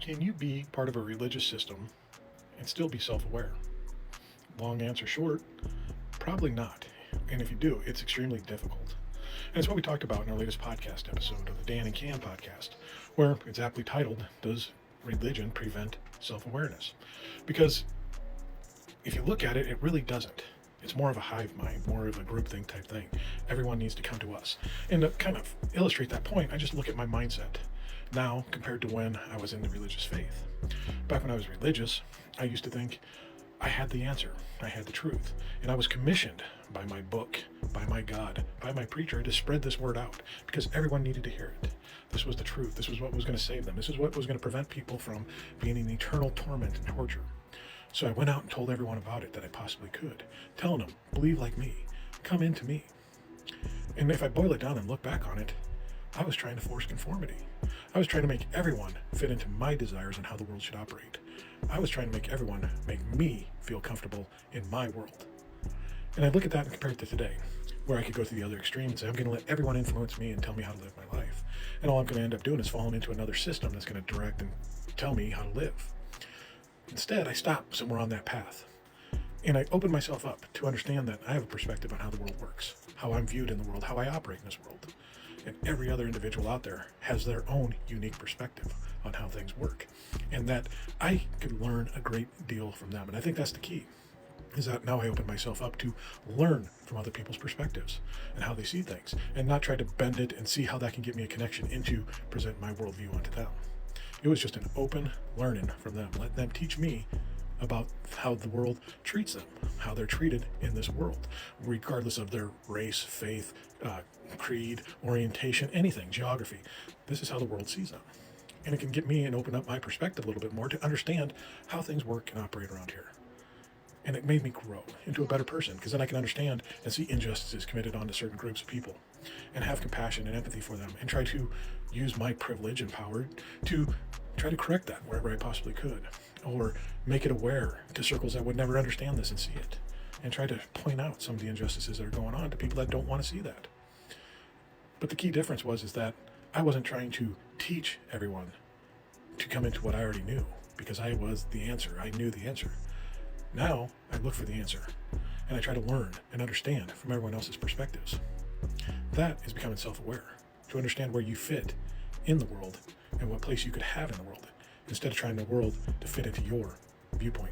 Can you be part of a religious system and still be self aware? Long answer short, probably not. And if you do, it's extremely difficult. And it's what we talked about in our latest podcast episode of the Dan and Cam podcast, where it's aptly titled, Does Religion Prevent Self Awareness? Because if you look at it, it really doesn't. It's more of a hive mind, more of a groupthink type thing. Everyone needs to come to us. And to kind of illustrate that point, I just look at my mindset now compared to when I was in the religious faith. Back when I was religious, I used to think I had the answer, I had the truth, and I was commissioned by my book, by my God, by my preacher to spread this word out because everyone needed to hear it. This was the truth. This was what was going to save them. This is what was going to prevent people from being in eternal torment and torture. So I went out and told everyone about it that I possibly could, telling them, believe like me, come into me. And if I boil it down and look back on it, I was trying to force conformity. I was trying to make everyone fit into my desires and how the world should operate. I was trying to make everyone make me feel comfortable in my world. And I look at that and compare it to today, where I could go to the other extreme and say, I'm going to let everyone influence me and tell me how to live my life. And all I'm going to end up doing is falling into another system that's going to direct and tell me how to live. Instead, I stopped somewhere on that path. And I opened myself up to understand that I have a perspective on how the world works, how I'm viewed in the world, how I operate in this world. And every other individual out there has their own unique perspective on how things work. And that I could learn a great deal from them. And I think that's the key, is that now I open myself up to learn from other people's perspectives and how they see things, and not try to bend it and see how that can get me a connection into present my worldview onto them. It was just an open learning from them. Let them teach me about how the world treats them, how they're treated in this world, regardless of their race, faith, creed, orientation, anything, geography. This is how the world sees them. And it can get me and open up my perspective a little bit more to understand how things work and operate around here. And it made me grow into a better person, because then I can understand and see injustices committed onto certain groups of people and have compassion and empathy for them and try to use my privilege and power to try to correct that wherever I possibly could, or make it aware to circles that would never understand this and see it, and try to point out some of the injustices that are going on to people that don't want to see that. But the key difference is that I wasn't trying to teach everyone to come into what I already knew, because I was the answer. I knew the answer. Now I look for the answer, and I try to learn and understand from everyone else's perspectives. That is becoming self-aware, to understand where you fit in the world and what place you could have in the world, instead of trying the world to fit into your viewpoint.